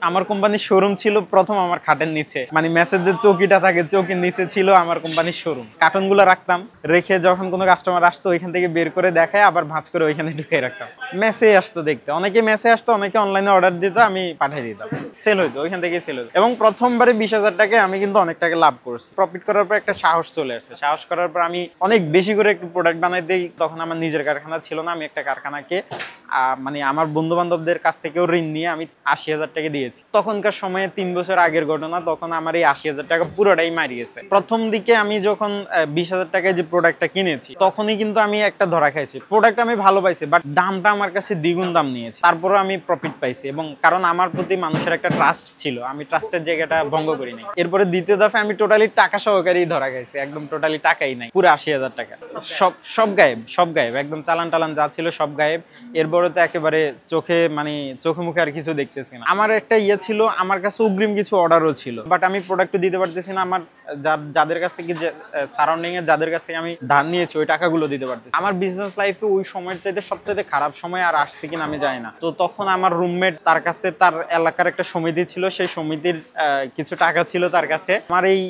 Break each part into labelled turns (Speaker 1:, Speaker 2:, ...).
Speaker 1: আমার কোম্পানির শোরুম ছিল প্রথম আমার খাটের নিচে, মানে মেসেজের চৌকিটা থাকে চৌকির নিচে ছিল আমার কোম্পানির শোরুম। কার্টুনগুলো রাখতাম, রেখে যখন কোনো কাস্টমার আসতো ওইখান থেকে বের করে দেখায় আবার ভাঁজ করে ওইখানে ঢুকে রাখতাম। মেসে আসতো দেখতে, অনেকে মেসে আসতো, অনেকে অনলাইনে অর্ডার দিত, আমি পাঠিয়ে দিতাম, সেল হইতো, ওইখান থেকে সেল হইতো। এবং প্রথমবারে 20,000 টাকায় আমি কিন্তু অনেক টাকা লাভ করছি। প্রফিট করার পর একটা সাহস চলে আসছে, সাহস করার পর আমি অনেক বেশি করে একটু প্রোডাক্ট বানাই দিই। তখন আমার নিজের কারখানা ছিল না, আমি একটা কারখানাকে মানে আমার বন্ধু বান্ধবদের কাছ থেকেও ঋণ নিয়ে আমি 80,000 টাকা দিয়েছি। তখনকার সময়ে 3 বছর আগের ঘটনা, তখন আমার এই 80,000 টাকা পুরোটাই মারিয়েছে। প্রথম দিকে আমি যখন 20,000 টাকায় যে প্রোডাক্টটা কিনেছি তখনই কিন্তু আমি একটা ধরা খাইছি। প্রোডাক্ট আমি ভালো পাইছি, বাট দামটা আমার কাছে দ্বিগুণ দাম নিয়েছে, তারপরে আমি প্রফিট পাইছি। এবং কারণ আমার প্রতি মানুষের একটা ট্রাস্ট ছিল, আমি ট্রাস্টের জায়গাটা ভঙ্গ করি নাই। এরপরে দ্বিতীয় দফা আমি টোটালি টাকা সহকারেই ধরা খাইছি, একদম টোটালি টাকাই নাই, পুরো 80,000 টাকা সব গায়েব, একদম চালান টালান যা ছিল সব গায়েব। এরপরে তো একেবারে চোখে মুখে আর কিছু দেখতেছি না। আমার একটা ইয়ে ছিল, আমার কাছে অগ্রিম কিছু অর্ডারও ছিল, বাট আমি প্রোডাক্ট দিতে পারতেছি না। আমার যাদের কাছ থেকে সারাউন্ডিং এ যাদের কাছ থেকে আমি ধার নিয়েছি ওই টাকাগুলো দিতে পারতেছি। আমার বিজনেস লাইফে ওই সময়ের চাইতে সবচেয়ে খারাপ সময় আর আসছে কিনা আমি জানি না। তো তখন আমার রুমমেট, তার কাছে তার এলাকার একটা সমিতি ছিল, সেই সমিতির কিছু টাকা ছিল তার কাছে। আমার এই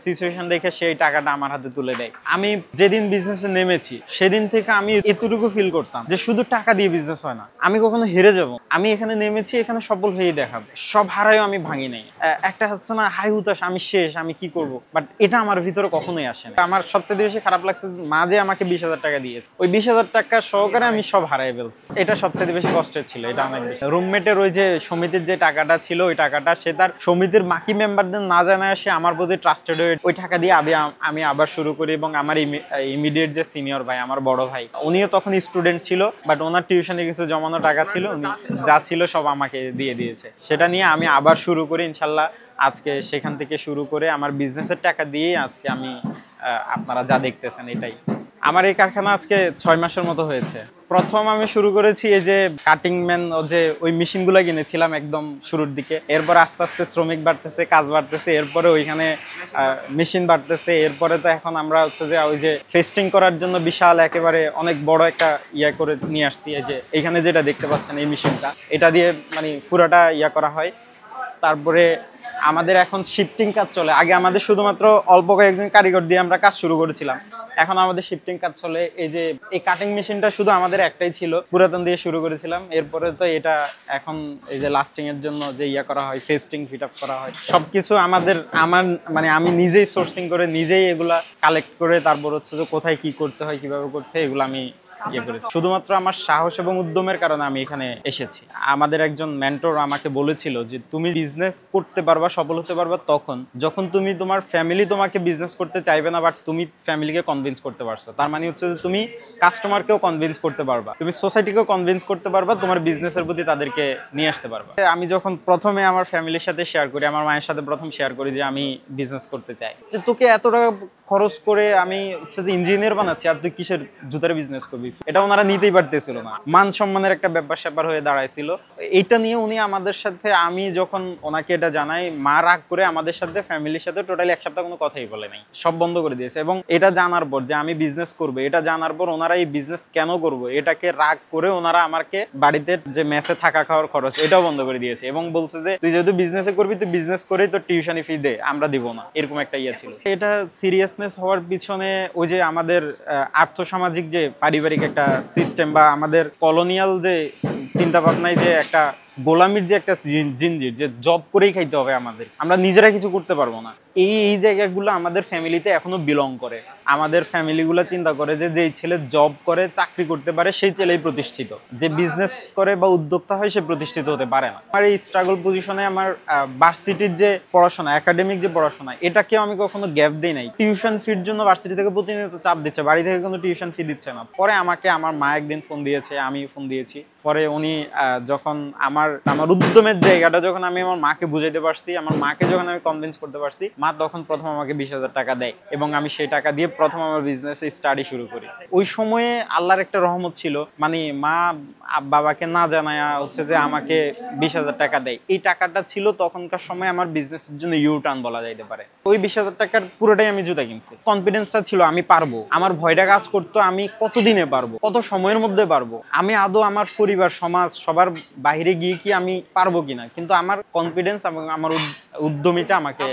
Speaker 1: সিচুয়েশন দেখে সেই টাকাটা আমার হাতে তুলে দেয়। আমি যেদিন বিজনেসে নেমেছি সেদিন থেকে আমি এতটুকু ফিল করতাম যে শুধু টাকা দিয়ে বিজনেস হয় না, আমি কখনো হেরে যাব। আমি এখানে নেমেছি, এখানে সফল হয়ে দেখাবো, সব হারায়ও আমি ভাঙি নাই। একটা হচ্ছে না হাই হুতাশ, আমি শেষ, আমি কি করব, বাট এটা আমার ভিতরে কখনোই আসে না। আমার সবচেয়ে বেশি খারাপ লাগছে মা যে আমাকে 20,000 টাকা দিয়েছে, ওই 20,000 টাকা সহকারে আমি সব হারাই ফেলছি। এটা সবচেয়ে বেশি কষ্টের ছিল, এটা অনেক বেশি। রুমমেটের ওই যে সমিতির যে টাকাটা ছিল, ওই টাকাটা সে তার সমিতির বাকি মেম্বারদের না জানায় সে আমার প্রতি ট্রাস্টেড হয়ে ওই টাকা দিয়ে আমি আবার শুরু করি। এবং আমার ইমিডিয়েট যে সিনিয়র ভাই, আমার বড় ভাই, উনিও তখন স্টুডেন্ট ছিল, বাট ওনার টিউশনে কিছু জমানো টাকা ছিল, উনি যা ছিল সব আমাকে দিয়ে দিয়েছে। সেটা নিয়ে আমি আবার শুরু করি ইনশাল্লাহ। আজকে সেখান থেকে শুরু করে আমার বিজনেসের টাকা দিয়েই আজকে আমি আপনারা যা দেখতেছেন এটাই। আমার এই কারখানা আজকে 6 মাসের মতো হয়েছে। প্রথম আমি শুরু করেছি এই যে কাটিং ম্যান, যে ওই মেশিনগুলো কিনেছিলাম একদম শুরুর দিকে। এরপর আস্তে আস্তে শ্রমিক বাড়তেছে, কাজ বাড়তেছে, এরপরে ওইখানে মেশিন বাড়তেছে। এরপরে তো এখন আমরা হচ্ছে যে ওই যে ফেস্টিং করার জন্য বিশাল একেবারে অনেক বড় একটা ইয়া করে নিয়ে আসছি। এই যে এখানে যেটা দেখতে পাচ্ছেন এই মেশিনটা, এটা দিয়ে মানে পুরোটা ইয়া করা হয়। তারপরে আমাদের এখন শিফটিং কাজ চলে। আগে আমাদের শুধুমাত্র অল্প কয়েকজন কারিগর দিয়ে আমরা কাজ শুরু করেছিলাম, এখন আমাদের শিফটিং কাজ চলে। এই যে এই কাটিং মেশিনটা শুধু আমাদের একটাই ছিল, পুরাতন দিয়ে শুরু করেছিলাম। এরপরে তো এটা এখন এই যে লাস্টিং এর জন্য যে ইয়া করা হয়, ফেস্টিং ফিট আপ করা হয়, সবকিছু আমার মানে আমি নিজেই সোর্সিং করে নিজেই এগুলা কালেক্ট করে তারপর হচ্ছে যে কোথায় কি করতে হয়, কিভাবে করতে হয়, এগুলো আমি ইয়ে করেছি। শুধুমাত্র আমার সাহস এবং উদ্যমের কারণে আমি এখানে এসেছি। আমাদের একজন মেন্টর আমাকে বলেছিল যে তুমি বিজনেস করতে পারবা, সফল হতে পারবা তখন যখন তুমি তোমার ফ্যামিলি তোমাকে বিজনেস করতে চাইবে না, বাট তুমি ফ্যামিলিকে কনভিন্স করতে পারছো। তার মানে হচ্ছে যে তুমি কাস্টমারকেও কনভিন্স করতে পারবা, তুমি সোসাইটিকেও কনভিন্স করতে পারবা, তোমার বিজনেসের প্রতি তাদেরকে নিয়ে আসতে পারবা। আমি যখন প্রথমে আমার ফ্যামিলির সাথে শেয়ার করি, আমার মায়ের সাথে প্রথম শেয়ার করি যে আমি বিজনেস করতে চাই, যে তোকে এত টাকা খরচ করে আমি হচ্ছে যে ইঞ্জিনিয়ার বানাচ্ছি আর তুই কিসের জুতার বিজনেস করবি, এটা ওনারা নিতেই পারতেছিল না। মান সম্মানের একটা ব্যাপার স্যাপার হয়ে দাঁড়াইছিল। এইটা নিয়ে উনি আমাদের সাথে, আমি যখন ওনাকে এটা জানাই, মা রাগ করে আমাদের সাথে ফ্যামিলির সাথে টোটালি 1 সপ্তাহ কোনো কথাই বলে নাই, সব বন্ধ করে দিয়েছে। এবং এটা জানার পর যে আমি বিজনেস করবো, এটা জানার পর ওনারা এই বিজনেস কেন করবো এটাকে রাগ করে ওনারা আমাকে বাড়িতে যে মেসে থাকা খাওয়ার খরচ এটাও বন্ধ করে দিয়েছে এবং বলছে যে তুই যেহেতু বিজনেসে করবি, তুই বিজনেস করেই তোর টিউশনি ফি দে, আমরা দিব না, এরকম একটা ইয়ে ছিল। এটা সিরিয়াসনেস হওয়ার পিছনে ওই যে আমাদের আর্থসামাজিক যে পারিবারিক একটা সিস্টেম বা আমাদের কলোনিয়াল যে চিন্তা ভাবনায় যে একটা গোলামির যে একটা জিনজির, যে জব করেই খাইতে হবে আমাদের, আমরা নিজেরা কিছু করতে পারবো না, এই জায়গাগুলো আমাদের ফ্যামিলিতে এখনো বিলং করে। আমাদের ফ্যামিলিগুলো চিন্তা করে যে যেই ছেলে জব করে, চাকরি করতে পারে, সেই ছেলেই প্রতিষ্ঠিত, যে বিজনেস করে বা উদ্যোক্তা হয় সে প্রতিষ্ঠিত হতে পারে না। আমার এই স্ট্রাগল পজিশনে আমার ভার্সিটির যে পড়াশোনা, একাডেমিক যে পড়াশোনা, এটাকেও আমি কখনো গ্যাপ দিই নাই। টিউশন ফির জন্য ভার্সিটি থেকে প্রতিনিয়ত চাপ দিচ্ছে, বাড়ি থেকে কোনো টিউশন ফি দিচ্ছে না। পরে আমাকে আমার মা একদিন ফোন দিয়েছে, আমি ফোন দিয়েছি। পরে উনি যখন আমার উদ্যমের জায়গাটা যখন আমি আমার মাকে বুঝাইতে পারছি, আমার মাকে যখন আমি কনভিন্স করতে পারছি, মা তখন প্রথম আমাকে 20,000 টাকা দেয় এবং আমি সেই টাকা দিয়ে প্রথম আমার বিজনেসে স্টাডি শুরু করি। ওই সময়ে আল্লাহর একটা রহমত ছিল, মানে মা বাবাকে না জানায়া হচ্ছে যে আমাকে 20,000 টাকা দেয়। এই টাকাটা ছিল তখনকার সময় আমার বিজনেসের জন্য ইউটার্ন বলা যাইতে পারে। ওই 20,000 টাকার পুরোটাই আমি জুতা কিনছি। কনফিডেন্সটা ছিল আমি পারবো, আমার ভয়টা কাজ করতো আমি কতদিনে পারবো, কত সময়ের মধ্যে পারবো, আমি আদৌ আমার পরিবার সমাজ সবার বাইরে গিয়ে কি আমি পারবো কিনা, কিন্তু আমার কনফিডেন্স এবং আমার উদ্যমিতা আমাকে